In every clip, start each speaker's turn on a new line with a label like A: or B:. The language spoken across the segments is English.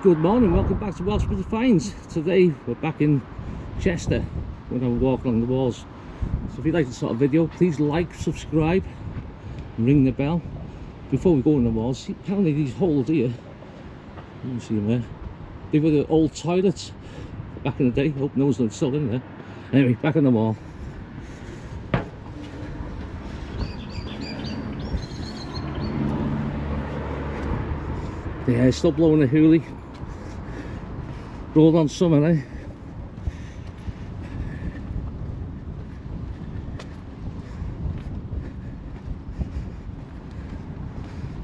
A: Good morning, welcome back to Welsh Bit of Finds. Today we're back in Chester. We're going to walk along the walls. So if you like this sort of video, please like, subscribe and ring the bell. Before we go in the walls, see, apparently these holes here, you can see them there, they were the old toilets back in the day. Hope no one's still in there. Anyway, back on the wall. Yeah, it's still blowing a hoolie. Rolled on summer, eh?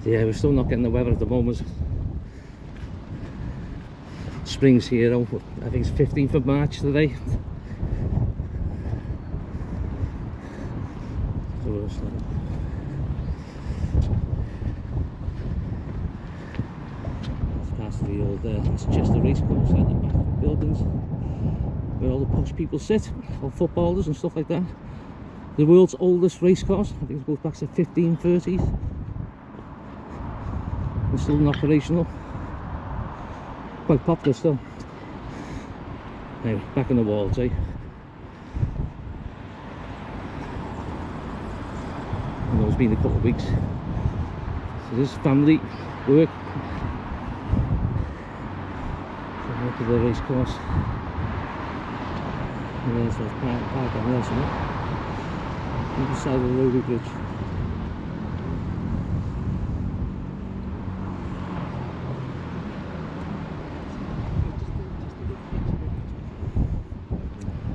A: Yeah, we're still not getting the weather at the moment. Spring's here, I think it's 15th of March today. The old Chester racecourse at the back buildings where all the posh people sit, all footballers and stuff like that. The world's oldest racecourse, I think it goes back to 1530s. It's still operational, quite popular still. Anyway, back on the walls, eh? I know it's been a couple of weeks. So this is family work. Look at the race course. And there's the park on there somewhere. On the side of the Rowley Bridge.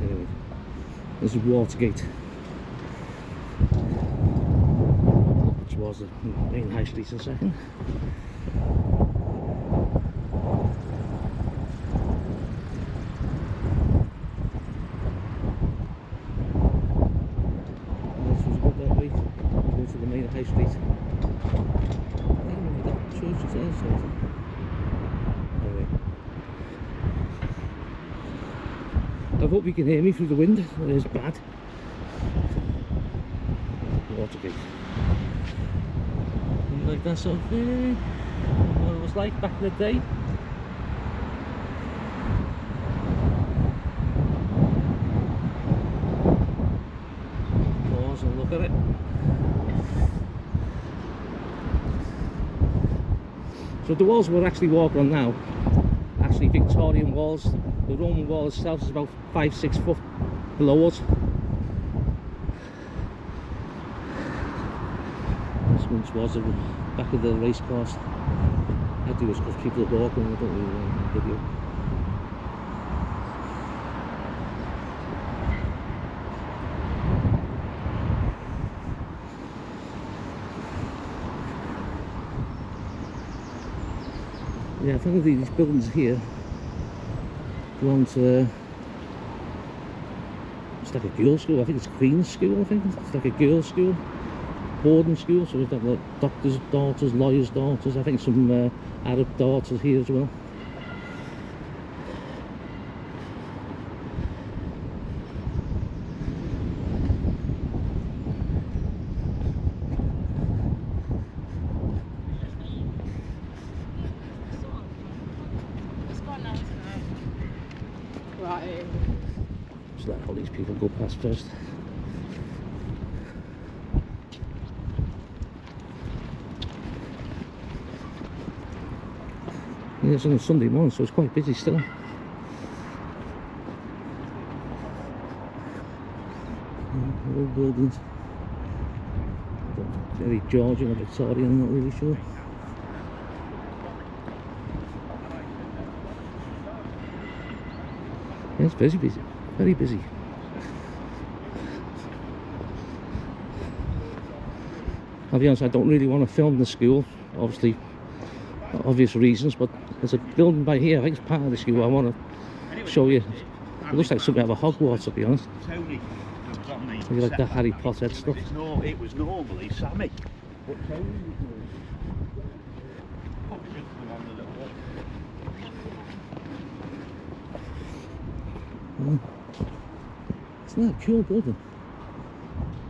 A: Anyway, this is Watergate, which was the main high street in a second. High Street. Church is there, so anyway. I hope you can hear me through the wind. It is bad. Watergate. You like that sort of thing? What it was like back in the day? Pause and look at it. So the walls we're actually walking on now, actually Victorian walls. The Roman wall itself is about 5-6 foot below us. This once was the back of the race course. I do this because people are walking, I don't really want to video. Yeah, I think these buildings here belong to, it's like a girls' school. I think it's Queen's School. I think it's like a girls' school, boarding school. So we've got like doctors' daughters, lawyers' daughters. I think some Arab daughters here as well. Just let all these people go past first. Yeah, it's on a Sunday morning, so it's quite busy still. Old buildings. Very Georgian or Victorian, I'm not really sure. Yeah, it's very busy, very busy. I'll be honest, I don't really want to film the school, obviously, for obvious reasons, but there's a building by here, I think it's part of the school, I want to show you. It looks like something out of Hogwarts, to be honest.
B: Tony,
A: You like the Harry Potter stuff?
B: It was normally Sammy. But Tony
A: Isn't that a cool building?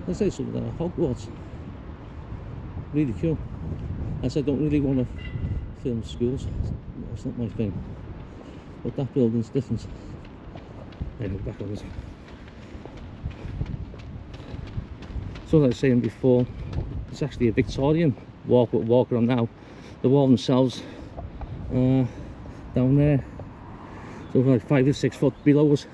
A: Let's say something like Hogwarts. Really cool. As I don't really want to film schools, That's not my thing. But that building's different. Anyway, back on this. So as I was saying before, it's actually a Victorian walk we're walking on now. The wall themselves down there, so like 5 or 6 foot below us.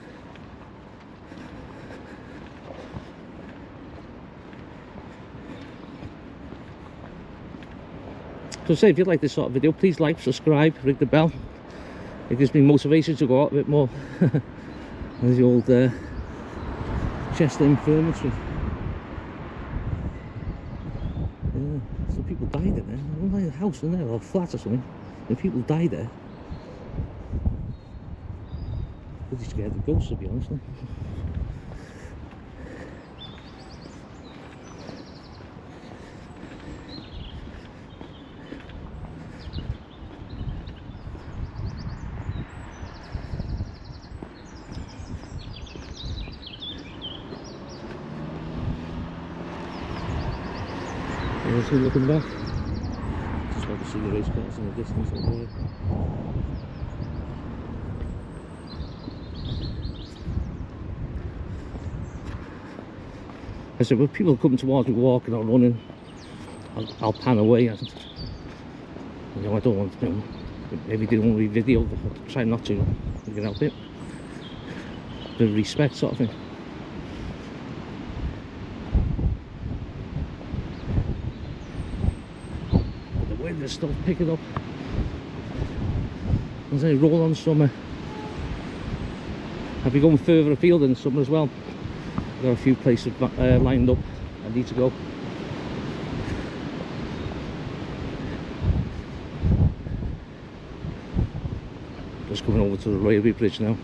A: So say if you like this sort of video, please like, subscribe, ring the bell. It gives me motivation to go out a bit more. There's the old Chester Infirmary. Yeah, some people died in there. It wasn't like a house in there or a flat or something. And people died there. Pretty scared of ghosts, to be honest. Now. So looking back, just want to see the race cars in the distance over there. I said, when people come towards me walking or running, I'll pan away. You know, I don't want to, maybe they don't want to be video, but I try not to, get out it. The respect sort of thing. It's still picking up. As I roll on summer, I'll be going further afield in the summer as well. I've got a few places lined up I need to go. Just coming over to the railway bridge now.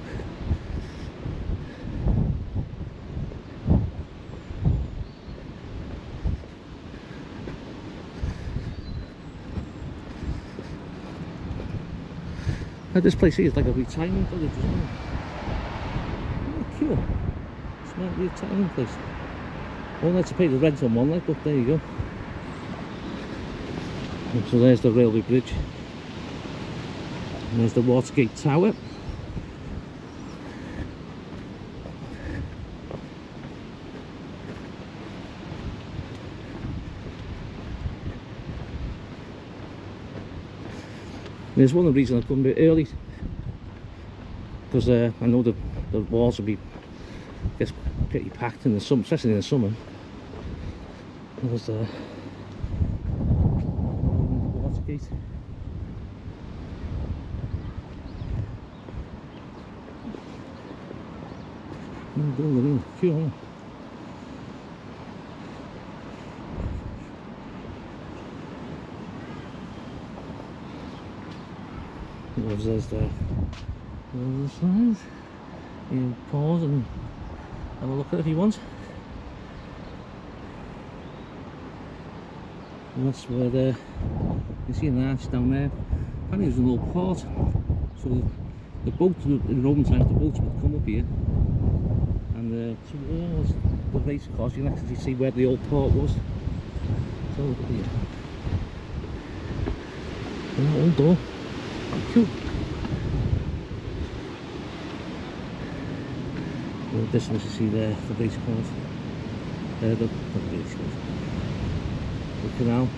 A: This place here is like a retirement village, isn't it? Oh, cool. It's like a retirement place. I won't have to pay the rent on one, like, but there you go. And so there's the railway bridge. And there's the Watergate Tower. There's one of the reasons I come a bit early, because I know the walls will be gets pretty packed in the summer, especially in the summer. There's Watergate. Cool, huh? There's the signs. You pause and have a look at it if you want. And that's where you see an arch down there. Apparently there's an old port. So the boat, in Roman times, the boats would come up here. And towards the race course, you can actually see where the old port was. So look at here. That old door. Cool. In the distance you see there the race course. There the race course. The canal.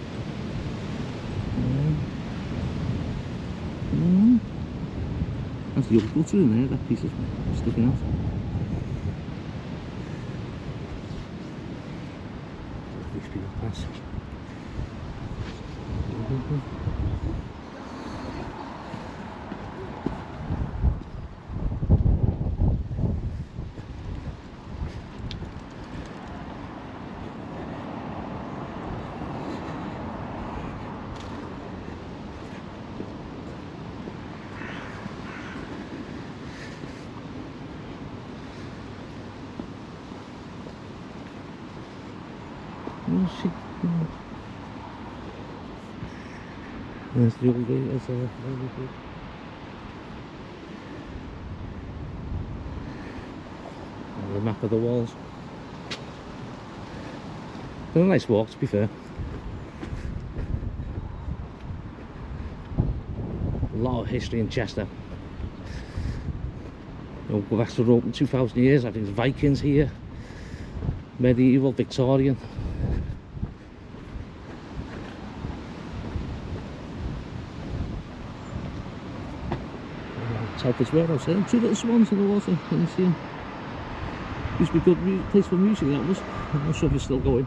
A: That's the old gutter in there, that piece is sticking out. These people pass. There's the old way, there's a the map of the walls. They're a nice walk, to be fair. A lot of history in Chester. You know, go back to Rome 2,000 years. I think it's Vikings here, medieval, Victorian. Telford's Warehouse there. Two little swans in the water. Can you see them? Used to be a good place for music, that was. I'm not sure if it's still going.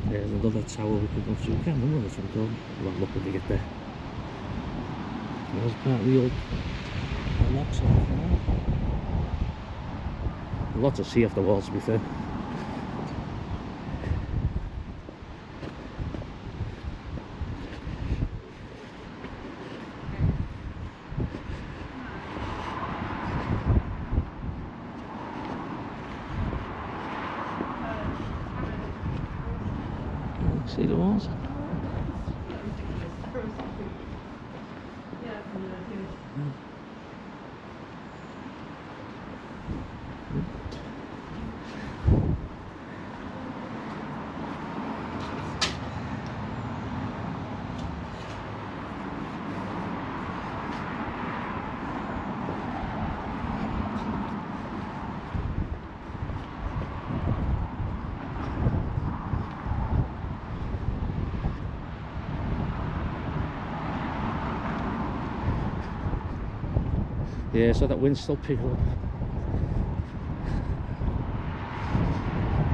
A: There's another tower we can go through. I can't remember which one called. We'll have a look when we get there. There's part of the old locks on it. Lots of sea off the walls, to be fair. See the walls? Yeah, so that wind's still picking up.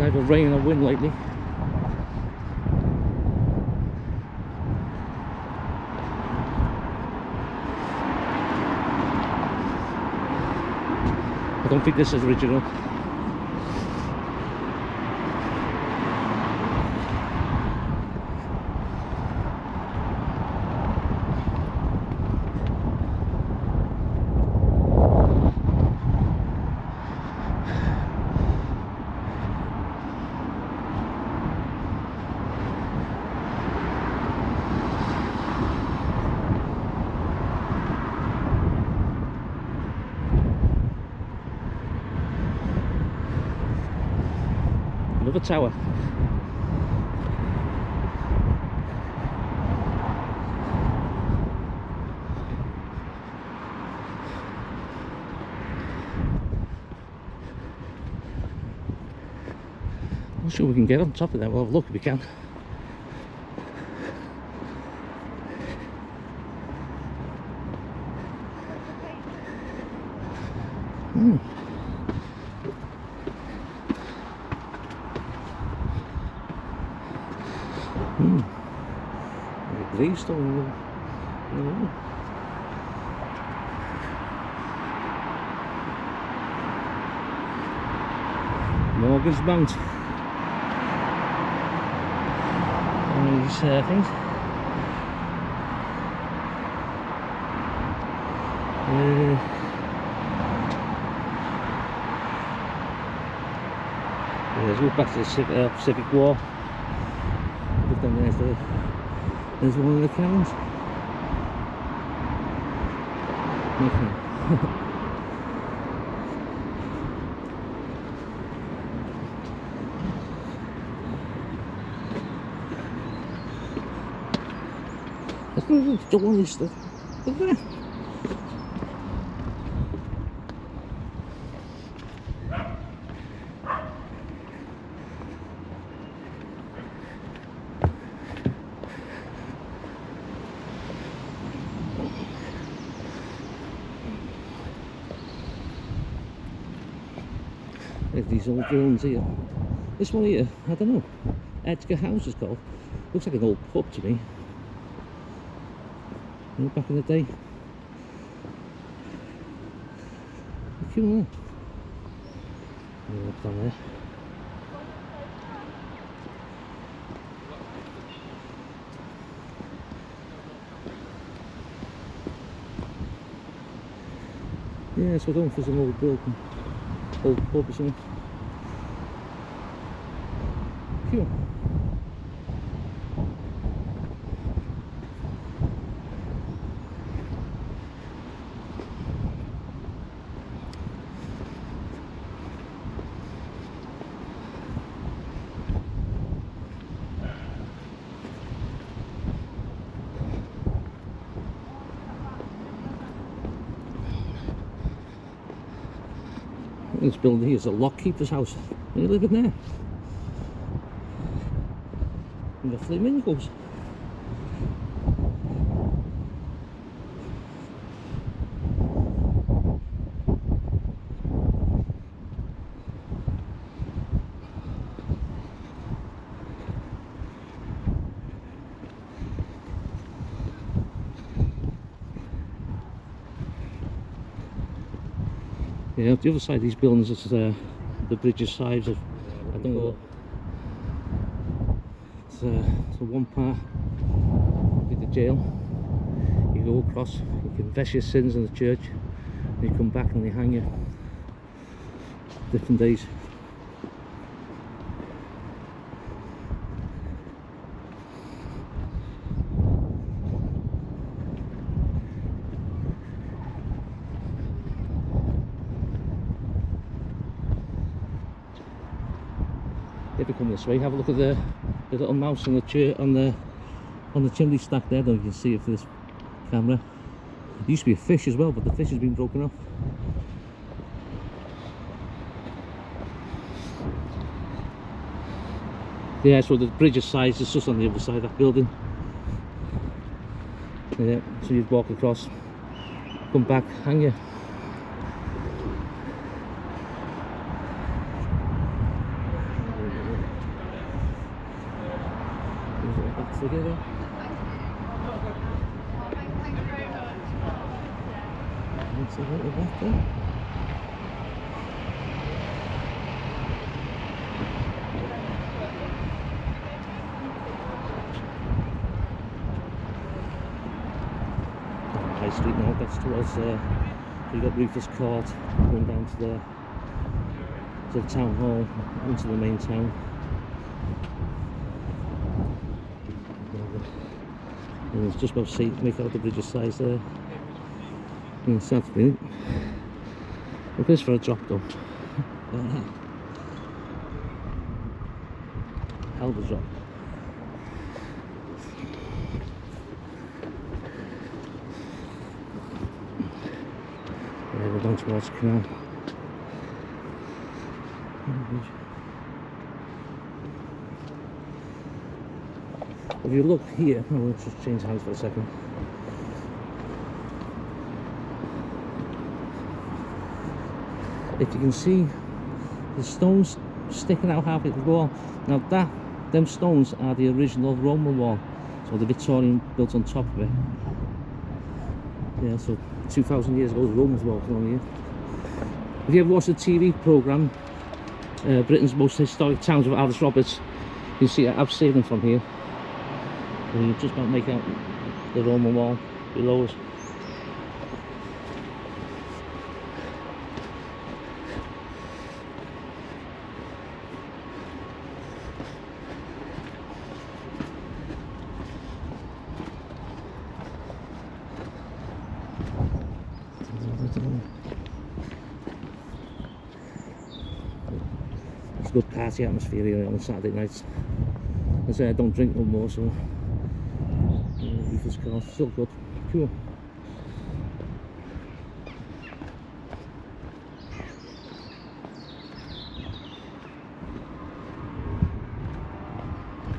A: Either rain or wind lately. I don't think this is original. Another tower. I'm not sure we can get on top of that. We'll have a look if we can. Gravestone. Morgan's Mount. And these things. Let's go back to the Pacific War. Look down there's one of the cannons. Okay. I don't want this stuff. Look at that. There's these old buildings here. This one here, I don't know. Edgar House is called. Looks like an old pub to me. You know, back in the day. Look at that. Look down there. Yeah, so we're going for some old building. Old pub or something. Cool. This building here is a lockkeeper's house. You live in there. And the flamingos. Yeah, the other side of these buildings is the bridges sides of, I don't know, it's one part with the jail. You go across, you confess your sins in the church, and you come back and they hang you. Different days. If you come this way, have a look at the little mouse on the chair on the chimney stack there. I don't know if you can see it for this camera. There used to be a fish as well, but the fish has been broken off. Yeah, so the bridge of size is just on the other side of that building. Yeah, so you'd walk across, come back, hang you. Together. Looks a little bit there. High Street now, that's towards you got Rufus Court going down to the town hall, into the main town. And it's just about to make out the bridge's size there. And it's that's brilliant. Look at this for a drop though. Hell of a drop. Yeah, we're down towards the canal. If you look here, oh, let's just change hands for a second. If you can see the stones sticking out halfway to the wall, now them stones are the original Roman wall, so the Victorian built on top of it. Yeah, so 2,000 years ago the Romans walked along here. If you ever watched the TV programme, Britain's Most Historic Towns with Alice Roberts, you see I've seen them from here. And you just about make out the Roman wall below us. It's a good party atmosphere here on Saturday nights. I say I don't drink no more, so Rufus Court, still good. Cool.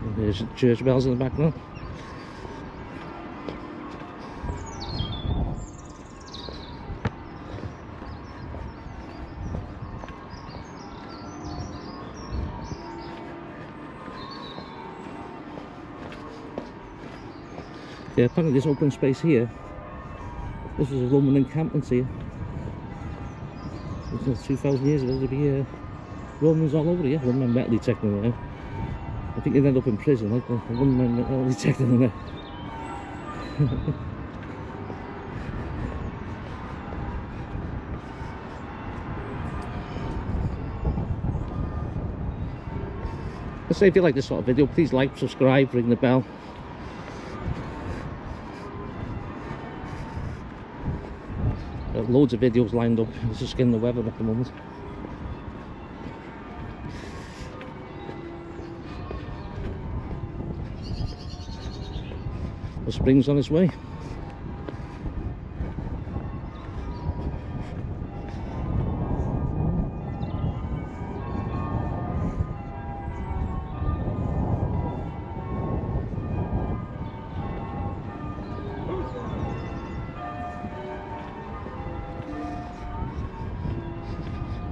A: And there's church bells in the background. Yeah, apparently this open space here, this was a Roman encampment here. This was 2,000 years ago. There'd be Romans all over here. One man metal detecting them there. I think they'd end up in prison, like the one man metal detecting them there. say, if you like this sort of video, please like, subscribe, ring the bell. Got loads of videos lined up. It's just getting the weather at the moment. The spring's on its way.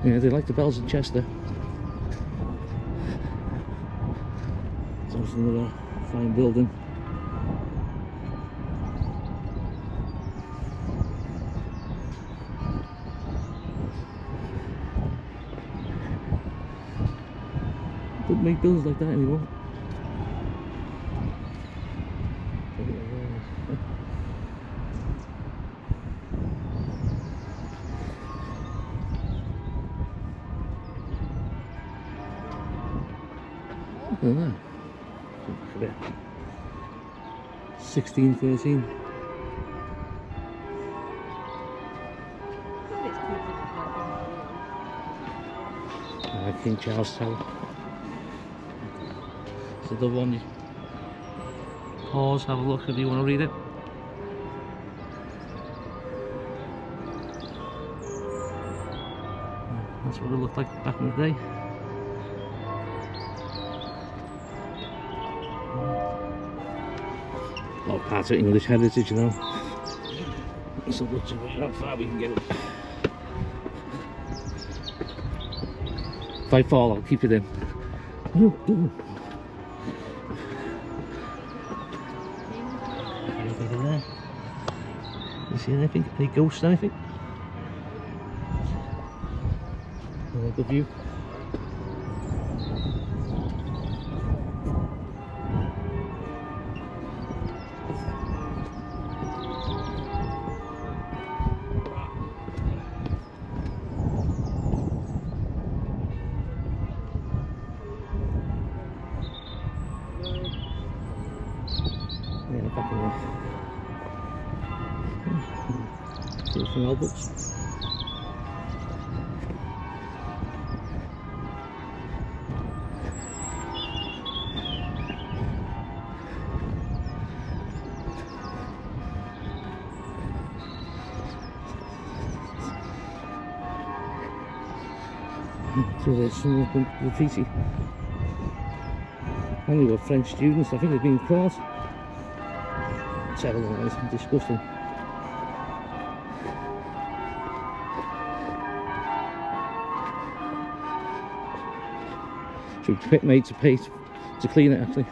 A: Yeah, they like the bells in Chester. There's another fine building. Don't make buildings like that anymore. Look at that. 1613. King Charles Tower. It's the one. Pause, have a look if you want to read it. That's what it looked like back in the day. A lot of parts of English heritage, you know. So much of it, how far we can get up. If I fall, I'll keep it in. Anything in there? You see anything? Any ghosts, anything? Good view. Yeah, back in there. From Alberts. So there's some graffiti. And they were French students. I think they've been caught. Terrible, it's disgusting. Should be made to pay to clean it actually.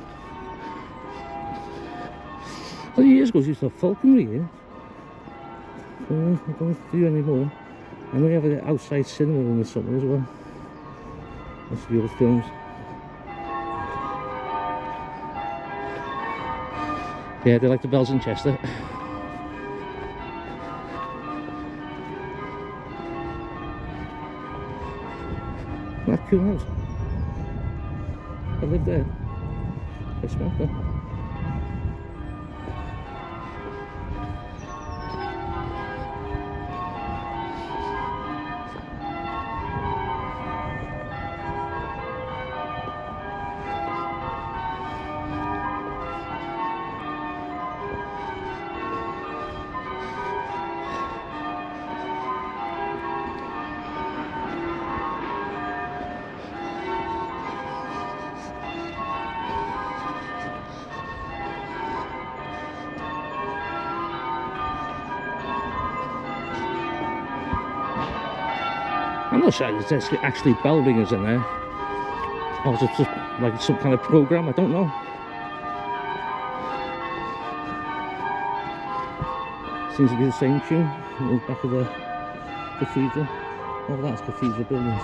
A: Well, years ago, used to have falconry here. I don't do anymore. I know you have an outside cinema in the summer as well. That's the old films. Yeah, they like the bells in Chester. That cool house. I lived there. I smoked there. I'm not sure if there's actually bell ringers in there, or is it just like some kind of program? I don't know. Seems to be the same tune in the back of the cathedral. Oh, that's cathedral buildings,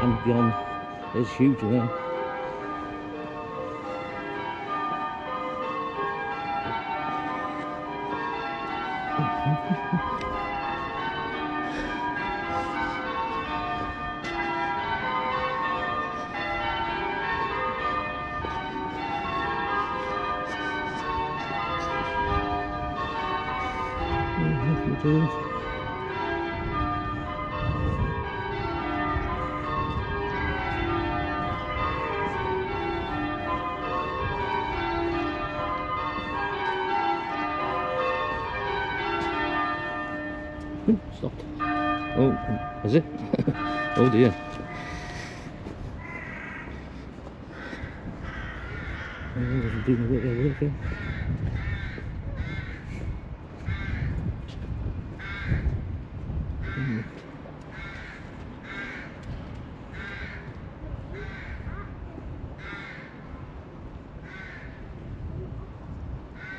A: and beyond is huge, you know. Brilliant. Stopped. Oh, is it? Oh dear. Doing a bit of work here.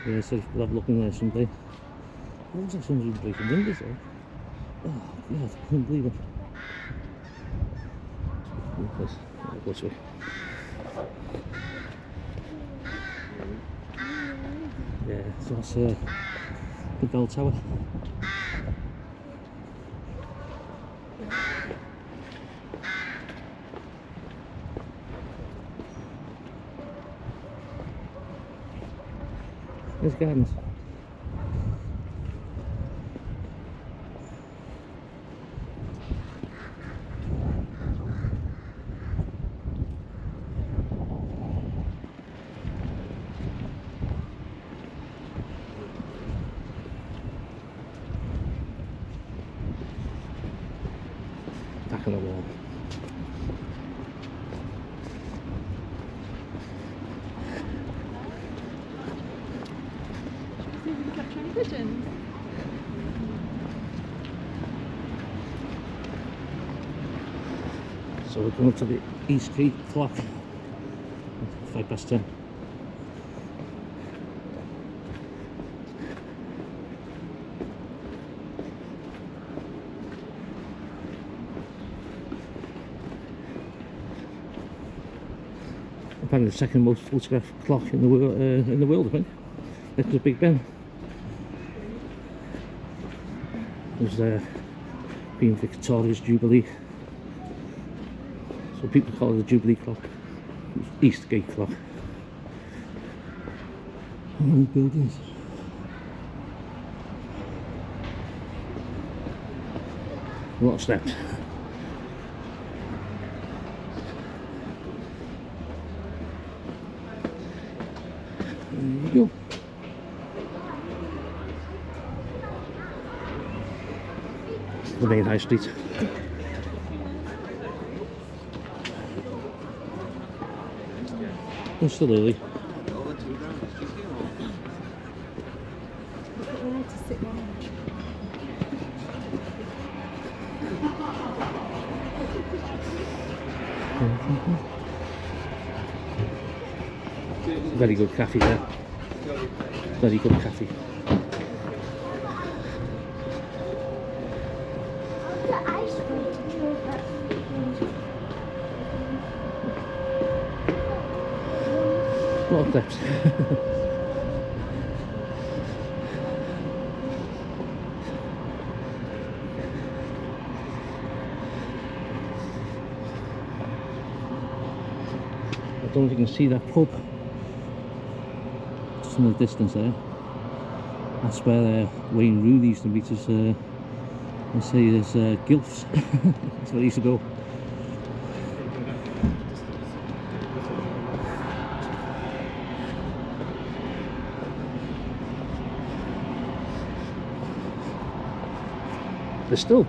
A: Yeah, so we'll have a look in there someday. It looks like someone's been breaking windows though. Oh god, I couldn't believe it. Go this way. Yeah, so that's the bell tower. There's gardens. Back on the wall.
C: Catch any pigeons?
A: So we're going up to the East Street clock. 10:05. Apparently the second most photographed clock in the world, I think. Next to Big Ben. There's Queen Victoria's Jubilee. So people call it the Jubilee clock. Eastgate clock. How many buildings? A lot of steps. There you go. The main high street. It's still early.
C: To sit down.
A: Very good cafe there. Very good cafe. A lot of steps. I don't know if you can see that pub just in the distance there. That's where Wayne Rooney used to meet his, let's say his gilfs. That's where he used to go. There's still,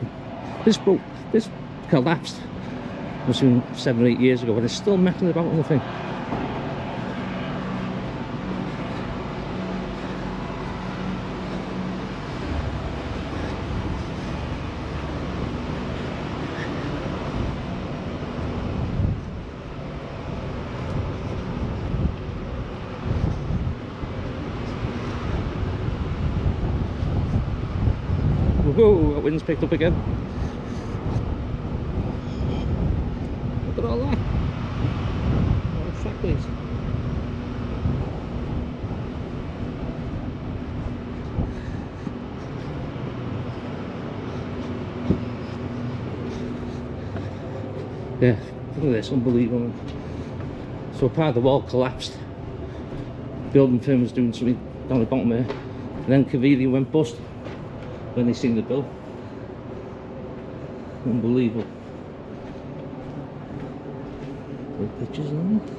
A: this collapsed must have been 7 or 8 years ago, and it's still messing about on the thing. Whoa, that wind's picked up again. Look at all that. What a track place. Yeah, look at this, unbelievable. So part of the wall collapsed. The building firm was doing something down the bottom there. And then Cavili went bust. when they sing the bill. Unbelievable. Good pictures, aren't they?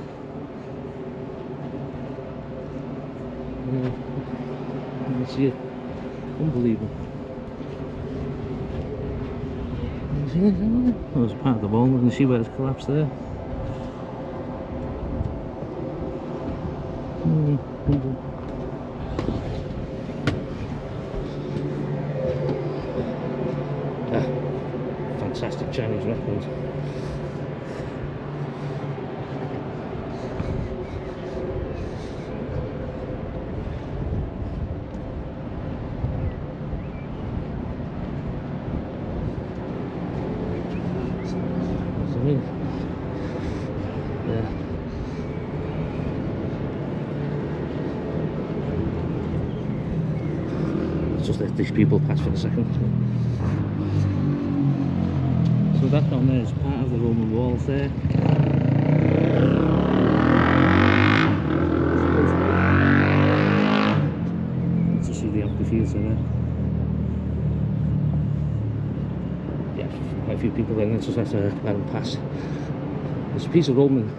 A: Yeah, you can see it. Unbelievable. You see it? Oh, there's part of the wall. You can see where it's collapsed there. Fantastic Chinese record. Yeah. Just let these people pass for a second. So that down there is part of the Roman walls there. Let's just see the amphitheatre there. Yeah, quite a few people there. Let's just have to let them pass. There's a piece of Roman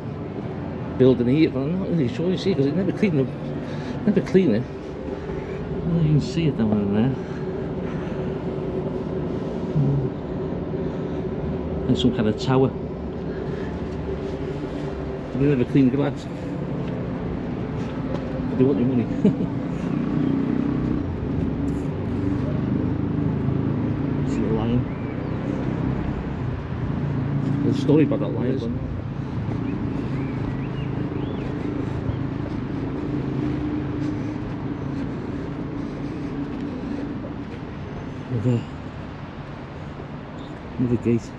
A: building here, but I'm not really sure you see because it never clean it. Never clean it. Well, you can see it down in there. And some kind of tower. They never clean the glass. They want your money. See a lion. There's a story about that lion. Another gate.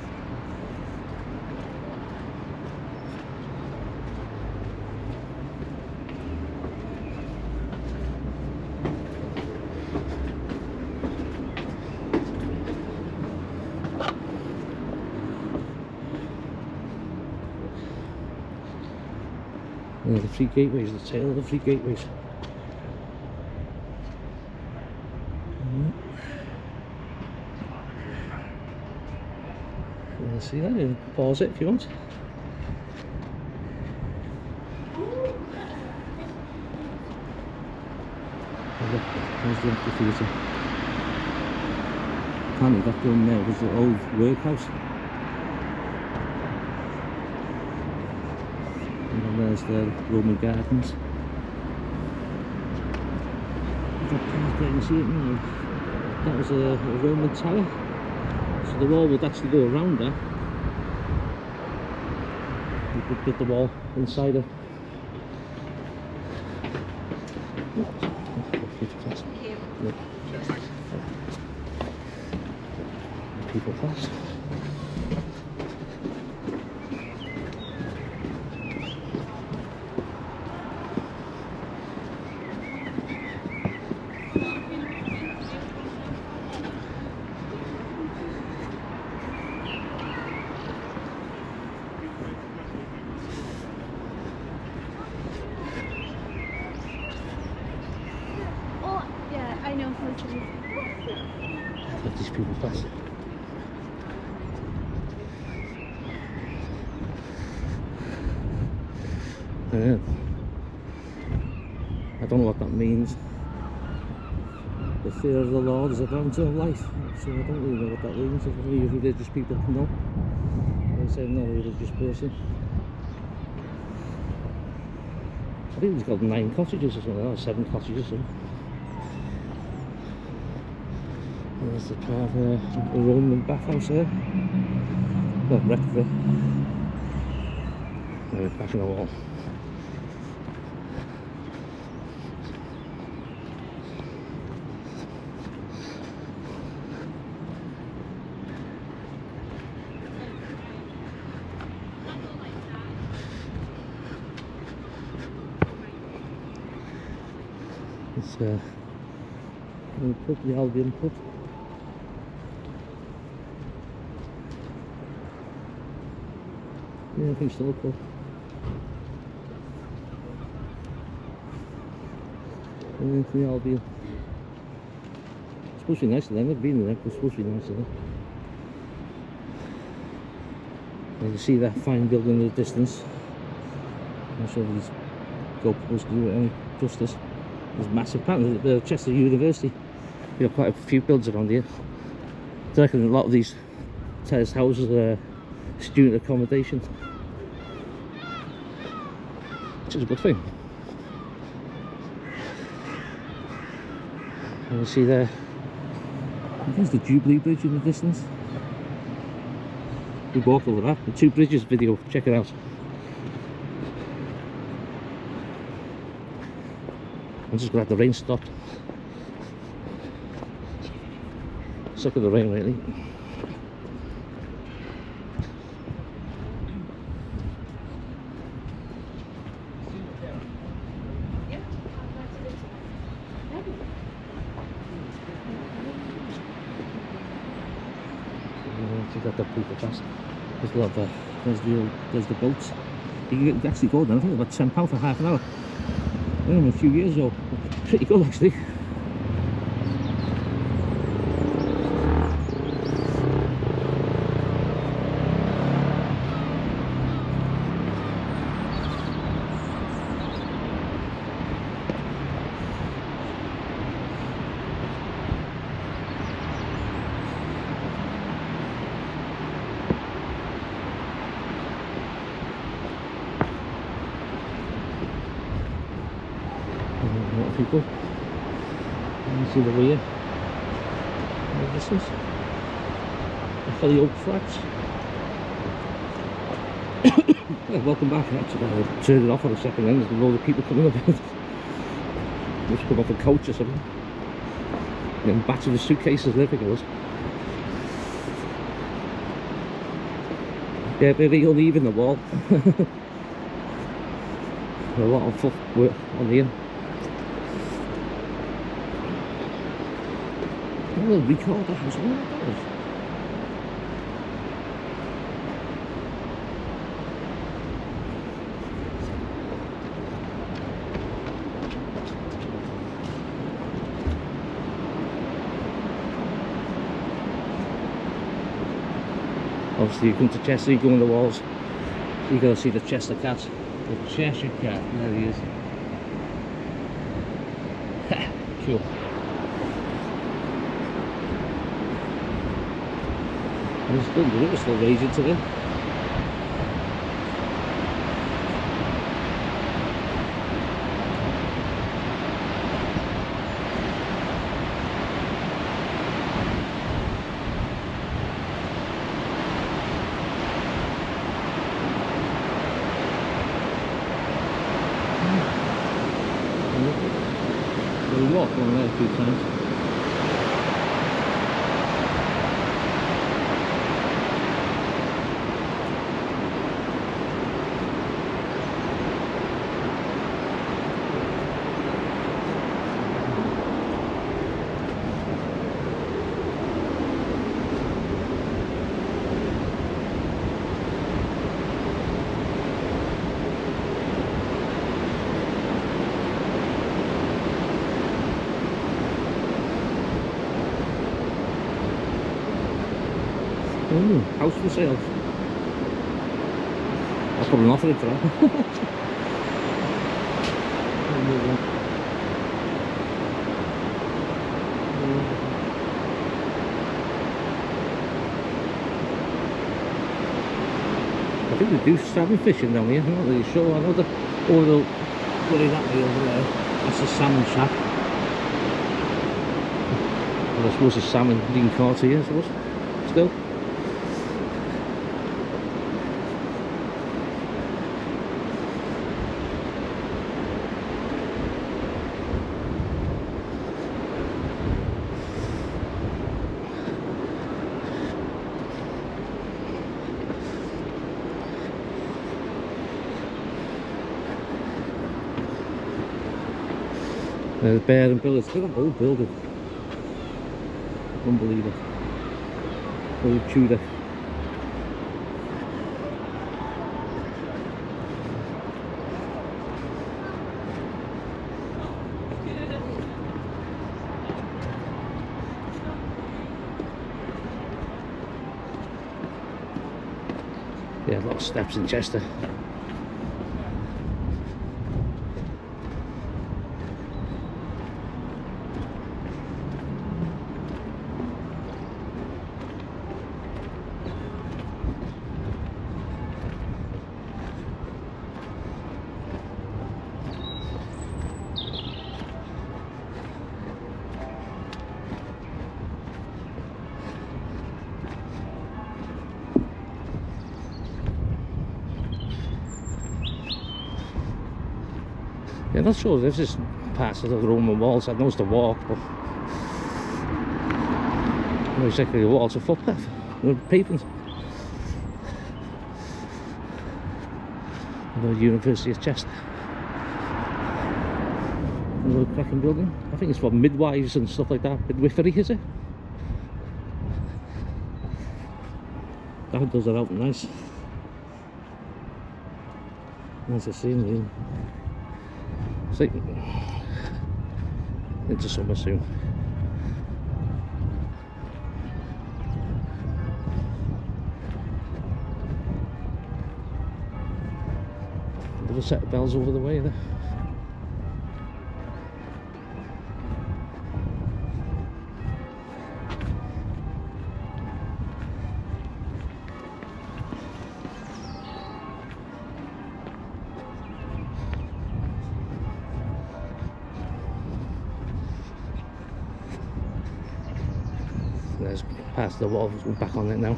A: The three gateways, the tail of the three gateways. See that? You can pause it if you want. There's the amphitheatre. Apparently that down there was the old workhouse. And then there's the Roman gardens. That part there, you can see it now. That was a Roman tower. So the wall would actually go around that. You could put the wall inside it. People pass.
C: I know how to do.
A: Let these people pass. Yeah. I don't know what that means. The fear of the Lord is a fountain of life. So I don't really know what that means. If any religious people know. I say I'm not a religious person. I think he's got 9 cottages or something, or 7 cottages or something. There's the part of the Roman bathhouse there. Well, wrecked there. Anyway, back in the wall. It's the pub, the Albion pub. Yeah, I think so, pub. And then the Albion. supposed to be nicer than. I've been there, but it's supposed to be nicer than. You can see that fine building in the distance. I'm not sure if these GoPros do it any justice. There's massive patterns at the Chester University. You know, quite a few buildings around here. I reckon a lot of these terraced houses are student accommodation, which is a good thing. And you see there, there's the Jubilee Bridge in the distance. We walked over that. The Two Bridges video, check it out. I'm just glad the rain stopped. Sick of the rain, really. You got the people fast. There's a lot of there's the boats. You can actually go there. I think about £10 for half an hour. I remember a few years ago. Pretty good actually. A lot of people. And you see the rear. And this is the Holly Oak Flats. Yeah, welcome back. Actually, I turned it off for a second then. There's a load of people coming up. Must come off a coach or something. Getting back to the suitcases, I think it was. Yeah, very uneven the wall. A lot of footwork on the end. Oh, record the house. Oh my God. Obviously, you come to Chester, you go on the walls, you go see the Chester Cat. The Cheshire Cat, there he is. Cool. And it's still good, it's still raging today. We walked on there a few times. Ooh, house for sale. I'll put an offer in for that. I think they do salmon fishing down here. I'm not really sure. I know that over the that way over there, that's the salmon shack. Well, I suppose the salmon being caught here, I suppose. Still. The Bear and Billets, look at that old building. Unbelievable. Old Tudor. Yeah, a lot of steps in Chester. Yeah, not sure if this is part of the Roman walls. I know it's the walk, but not exactly the wall, it's a footpath with pavement. The University of Chester. Another cracking building. I think it's for midwives and stuff like that. Midwifery, is it? That does it out nice. Nice to see him. It's like into summer soon. Little set of bells over the way there. There's past the wall, we're back on it now.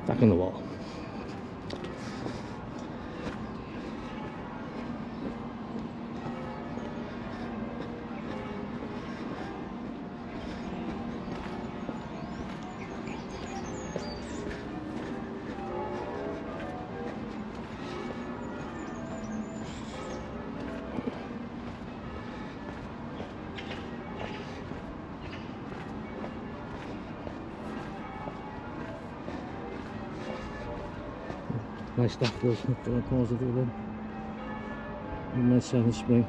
A: Back on the wall. Nice stuff, those positive then. Nice Silent Spring.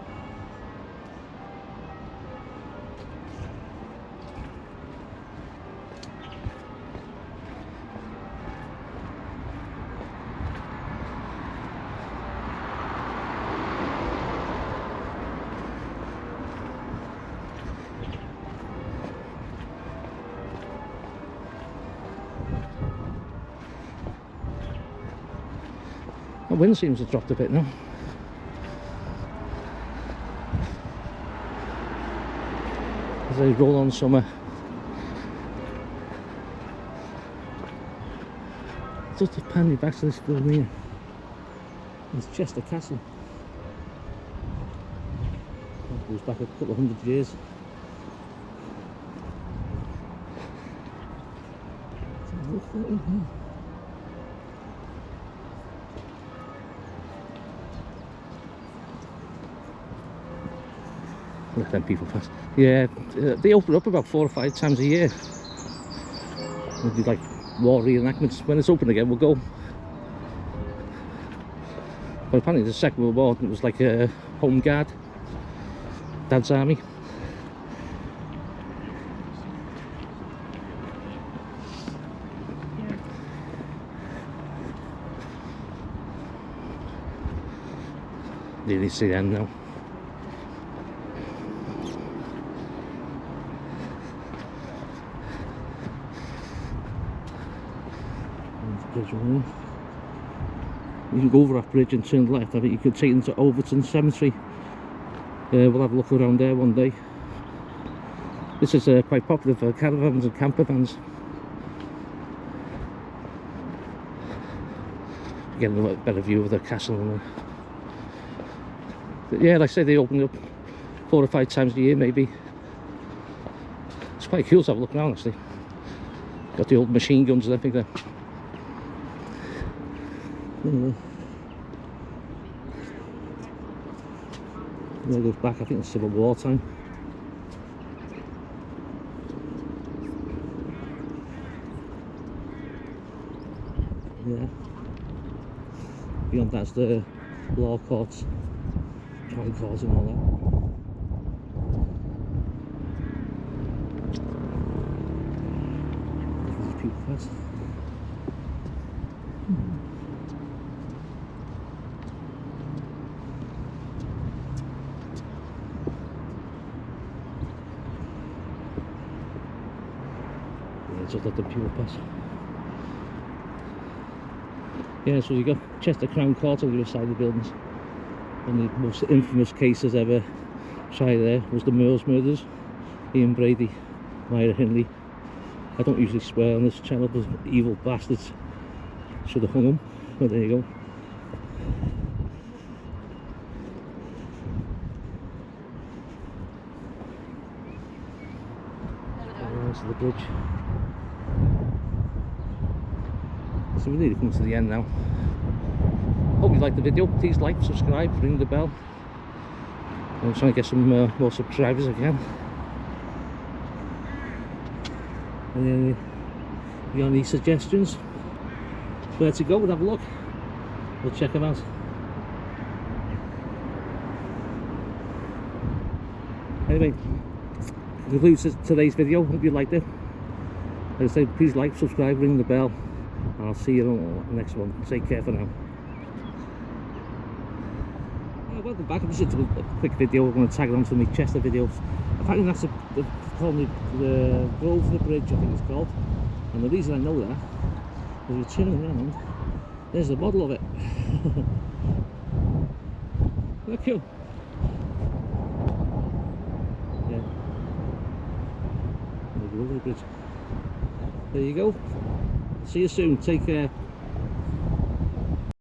A: The wind seems to have dropped a bit now. As they roll on summer. Just to pan me back to this building here. It's Chester Castle. That goes back a couple of hundred years. Let them people pass. Yeah, they open up about 4 or 5 times a year. We'll do like war reenactments. When it's open again, we'll go. But apparently the Second World War, it was like a home guard. Dad's army. Nearly see the end now. Bridge over there. You can go over that bridge and turn left. I think you could take into Overton Cemetery. We'll have a look around there one day. This is quite popular for caravans and camper vans. Get a better view of the castle. But yeah, like I say, they open up 4 or 5 times a year maybe. It's quite cool to have a look around actually. Got the old machine guns and everything there. There it goes back, I think it's Civil War time. Yeah. Beyond that's the law courts, crown courts and all that. Look at these people pass. Yeah, just let the people pass. Yeah, so you got Chester Crown Court on the other side of the buildings. One of the most infamous cases ever tried there was the Moors murders. Ian Brady, Myra Hindley. I don't usually swear on this channel, but evil bastards should have hung him. But there you go. There's the bridge. So we need to come to the end now. Hope you liked the video. Please like, subscribe, ring the bell. I'm trying to get some more subscribers again. And then if you got any suggestions where to go, we'll have a look. We'll check them out. Anyway, concludes today's video. Hope you liked it. Like I say, please like, subscribe, ring the bell, and I'll see you on the next one. Take care for now. Welcome back. I'm just into a quick video. We're going to tag it onto my Chester videos. Apparently that's the Grove to the Bridge, I think it's called. And the reason I know that is we're turning around. There's the model of it. Look cool. Yeah. The Grove to the Bridge. There you go. See you soon. Take care.